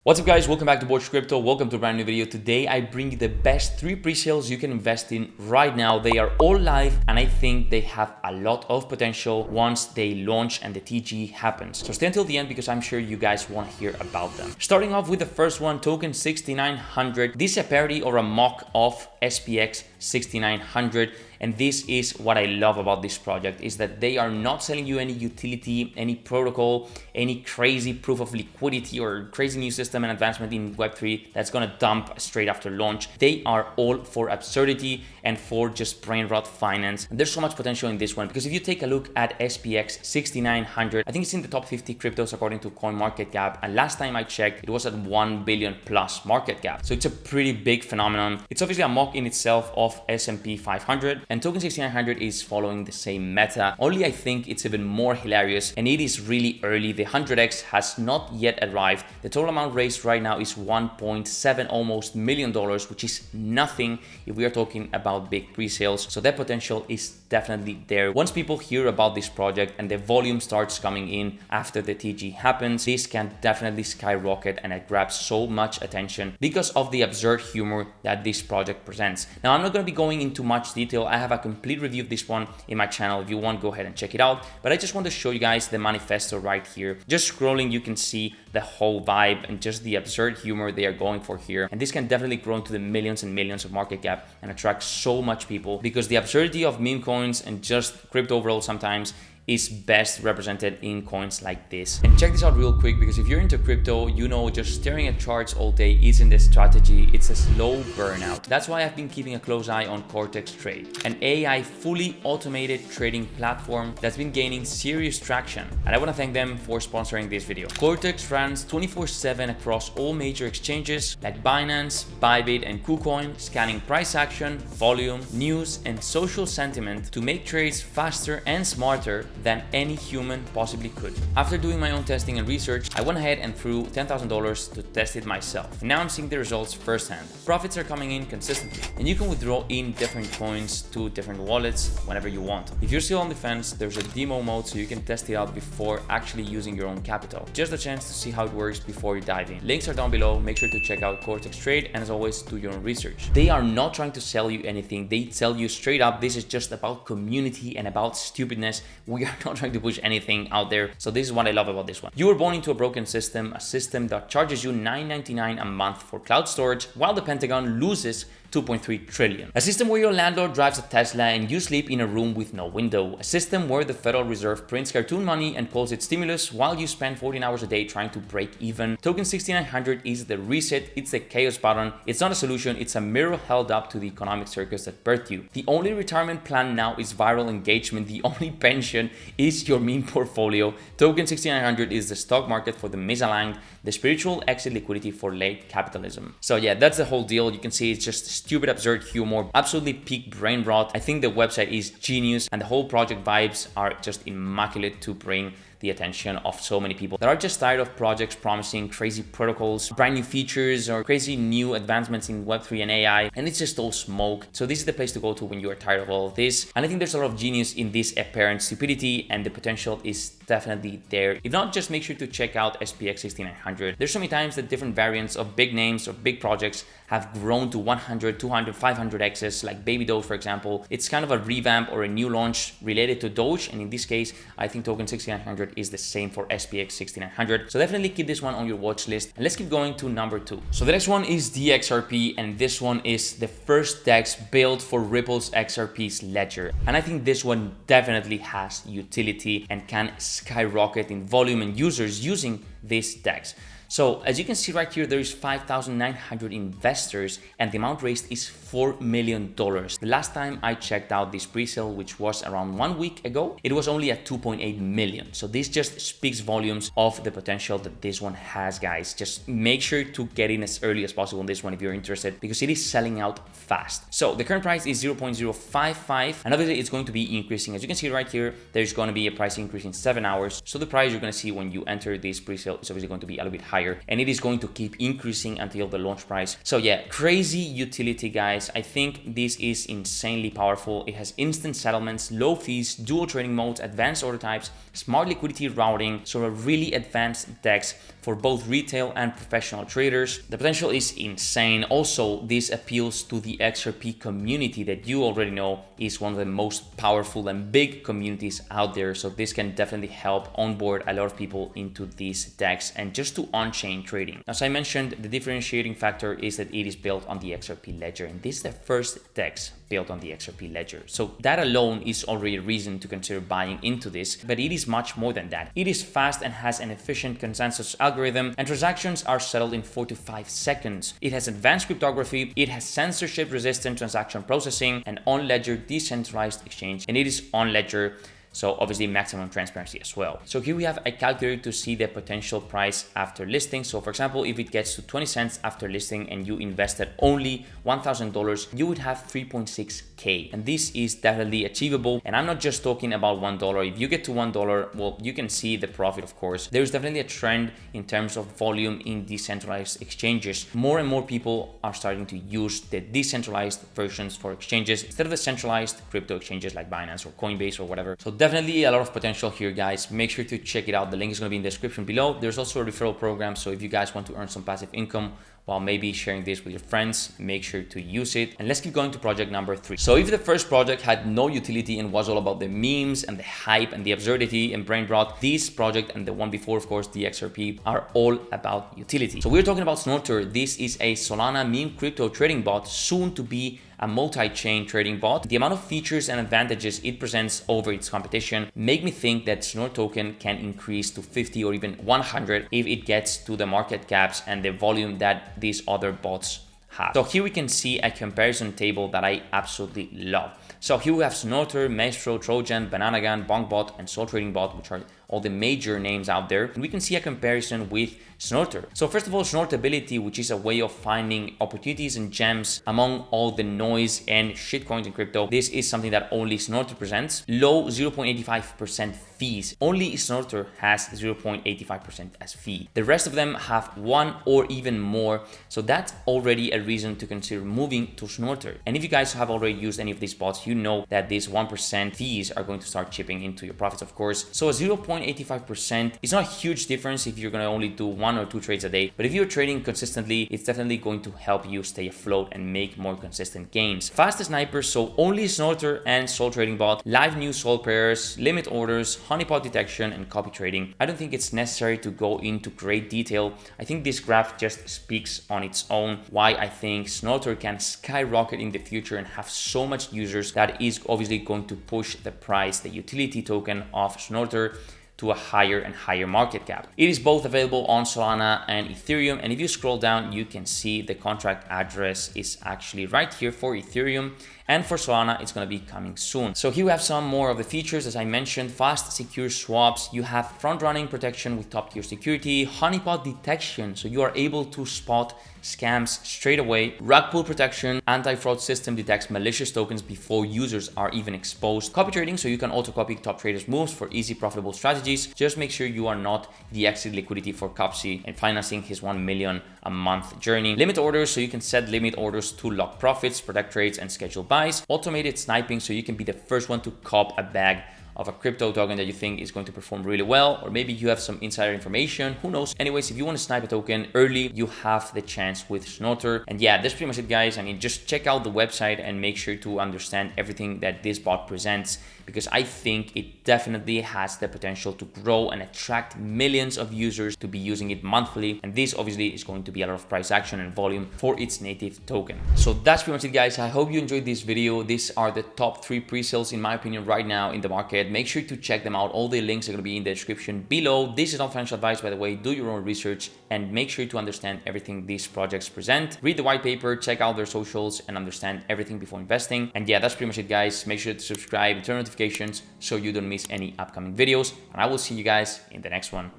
What's up guys, welcome back to Board Crypto. Welcome to a brand new video. Today I bring you the best 3 pre-sales you can invest in right now. They are all live and I think they have a lot of potential once they launch and the TG happens. So stay until the end because I'm sure you guys want to hear about them. Starting off with the first one, token 6900. This is a parody or a mock of SPX 6900. And this is what I love about this project, is that they are not selling you any utility, any protocol, any crazy proof of liquidity or crazy new system and advancement in Web3 that's gonna dump straight after launch. They are all for absurdity and for just brain rot finance. And there's so much potential in this one because if you take a look at SPX 6900, I think it's in the top 50 cryptos according to CoinMarketCap. And last time I checked, it was at 1 billion plus market cap. So it's a pretty big phenomenon. It's obviously a mock in itself of S&P 500. And token 6900 is following the same meta, only I think it's even more hilarious and it is really early. The 100x has not yet arrived. The total amount raised right now is 1.7 almost $1 million, which is nothing if we are talking about big pre-sales. So that potential is definitely there. Once people hear about this project and the volume starts coming in after the TG happens, this can definitely skyrocket and it grabs so much attention because of the absurd humor that this project presents. Now, I'm not going to be going into much detail. I have a complete review of this one in my channel. If you want, go ahead and check it out. But I just want to show you guys the manifesto right here. Just scrolling, you can see the whole vibe and just the absurd humor they are going for here. And this can definitely grow into the millions and millions of market cap and attract so much people because the absurdity of meme coins and just crypto overall sometimes is best represented in coins like this. And check this out real quick because if you're into crypto, you know just staring at charts all day isn't the strategy. It's a slow burnout. That's why I've been keeping a close eye on Cortex Trade, an AI fully automated trading platform that's been gaining serious traction. And I want to thank them for sponsoring this video. Cortex runs 24/7 across all major exchanges like Binance, Bybit, and KuCoin, scanning price action, volume, news, and social sentiment to make trades faster and smarter than any human possibly could. After doing my own testing and research, I went ahead and threw $10,000 to test it myself. And now I'm seeing the results firsthand. Profits are coming in consistently, and you can withdraw in different coins to different wallets whenever you want. If you're still on the fence, there's a demo mode so you can test it out before actually using your own capital. Just a chance to see how it works before you dive in. Links are down below. Make sure to check out Cortex Trade, and as always, do your own research. They are not trying to sell you anything. They tell you straight up, this is just about community and about stupidness. We are not trying to push anything out there. So this is what I love about this one. You were born into a broken system, a system that charges you $9.99 a month for cloud storage, while the Pentagon loses 2.3 trillion. A system where your landlord drives a Tesla and you sleep in a room with no window. A system where the Federal Reserve prints cartoon money and calls it stimulus while you spend 14 hours a day trying to break even. Token 6900 is the reset. It's the chaos button. It's not a solution. It's a mirror held up to the economic circus that birthed you. The only retirement plan now is viral engagement. The only pension is your meme portfolio. Token 6900 is the stock market for the misaligned, the spiritual exit liquidity for late capitalism. So yeah, that's the whole deal. You can see it's just stupid, absurd humor, absolutely peak brain rot. I think the website is genius and the whole project vibes are just immaculate to bring the attention of so many people that are just tired of projects promising crazy protocols, brand new features, or crazy new advancements in Web3 and AI, and it's just all smoke. So this is the place to go to when you are tired of all of this. And I think there's a lot of genius in this apparent stupidity, and the potential is definitely there. If not, just make sure to check out SPX 6900. There's so many times that different variants of big names or big projects have grown to 100, 200, 500x's, like Baby Doge, for example. It's kind of a revamp or a new launch related to Doge, and in this case, I think token 6900 is the same for SPX 6900. So definitely keep this one on your watch list. And let's keep going to number 2. So the next one is DXRP, and this one is the first DEX built for Ripple's XRP's ledger. And I think this one definitely has utility and can skyrocket in volume and users using this DEX. So as you can see right here, there is 5,900 investors and the amount raised is $4 million. The last time I checked out this pre-sale, which was around 1 week ago, it was only at 2.8 million. So this just speaks volumes of the potential that this one has, guys. Just make sure to get in as early as possible on this one if you're interested, because it is selling out fast. So the current price is 0.055, and obviously it's going to be increasing. As you can see right here, there's going to be a price increase in 7 hours. So the price you're going to see when you enter this pre-sale is obviously going to be a little bit higher, and it is going to keep increasing until the launch price. So yeah, crazy utility, guys. I think this is insanely powerful. It has instant settlements, low fees, dual trading modes, advanced order types, smart liquidity routing, so a really advanced DEX for both retail and professional traders. The potential is insane. Also, this appeals to the XRP community that you already know is one of the most powerful and big communities out there. So this can definitely help onboard a lot of people into these DEX and just to on-chain trading. As I mentioned, the differentiating factor is that it is built on the XRP ledger, and this is the first DEX built on the XRP ledger. So that alone is already a reason to consider buying into this, but it is much more than that. It is fast and has an efficient consensus algorithm, and transactions are settled in 4 to 5 seconds. It has advanced cryptography, it has censorship-resistant transaction processing, and on-ledger decentralized exchange, and it is on-ledger, so obviously maximum transparency as well. So here we have a calculator to see the potential price after listing. So for example, if it gets to 20 cents after listing and you invested only $1,000, you would have 3.6K. And this is definitely achievable. And I'm not just talking about $1. If you get to $1, well, you can see the profit, of course. There's definitely a trend in terms of volume in decentralized exchanges. More and more people are starting to use the decentralized versions for exchanges instead of the centralized crypto exchanges like Binance or Coinbase or whatever. So definitely a lot of potential here, guys. Make sure to check it out. The link is going to be in the description below. There's also a referral program, so if you guys want to earn some passive income while maybe sharing this with your friends, make sure to use it. And let's keep going to project number 3. So if the first project had no utility and was all about the memes and the hype and the absurdity and brain rot, this project and the one before, of course, DXRP, are all about utility. So we're talking about Snorter. This is a Solana meme crypto trading bot, soon to be a multi-chain trading bot. The amount of features and advantages it presents over its competition make me think that Snorter token can increase to 50 or even 100 if it gets to the market caps and the volume that these other bots have. So here we can see a comparison table that I absolutely love. So here we have Snorter, Maestro, Trojan, Bananagan, Bonkbot, and Soul Trading Bot, which are all the major names out there. And we can see a comparison with Snorter. So first of all, Snortability, which is a way of finding opportunities and gems among all the noise and shitcoins in crypto. This is something that only Snorter presents. Low 0.85% fees. Only Snorter has 0.85% as fee. The rest of them have 1 or even more. So that's already a reason to consider moving to Snorter. And if you guys have already used any of these bots, you know that these 1% fees are going to start chipping into your profits, of course. So a 0.85% is not a huge difference if you're going to only do 1 or 2 trades a day, but if you're trading consistently, it's definitely going to help you stay afloat and make more consistent gains. Fast snipers, so only Snorter and Soul Trading Bot, live new Soul pairs, limit orders, honeypot detection, and copy trading. I don't think it's necessary to go into great detail. I think this graph just speaks on its own why I think Snorter can skyrocket in the future and have so much users that is obviously going to push the price, the utility token of Snorter, to a higher and higher market cap. It is both available on Solana and Ethereum, and if you scroll down, you can see the contract address is actually right here for Ethereum, and for Solana, it's going to be coming soon. So here we have some more of the features. As I mentioned, fast, secure swaps. You have front-running protection with top-tier security, honeypot detection, so you are able to spot scams straight away, rug pull protection, anti-fraud system detects malicious tokens before users are even exposed, copy trading, so you can auto copy top traders moves for easy profitable strategies. Just make sure you are not the exit liquidity for Copsy and financing his 1 million a month journey. Limit orders, so you can set limit orders to lock profits, protect trades, and schedule buys. Automated sniping, so you can be the first one to cop a bag of a crypto token that you think is going to perform really well, or maybe you have some insider information, who knows. Anyways, if you want to snipe a token early, you have the chance with Snorter. And yeah, that's pretty much it, guys. I mean, just check out the website and make sure to understand everything that this bot presents, because I think it definitely has the potential to grow and attract millions of users to be using it monthly. And this obviously is going to be a lot of price action and volume for its native token. So that's pretty much it, guys. I hope you enjoyed this video. These are the top 3 pre-sales in my opinion right now in the market. Make sure to check them out. All the links are going to be in the description below. This is not financial advice, by the way. Do your own research and make sure to understand everything these projects present. Read the white paper, check out their socials, and understand everything before investing. And yeah, that's pretty much it, guys. Make sure to subscribe and turn notifications so you don't miss any upcoming videos. And I will see you guys in the next one.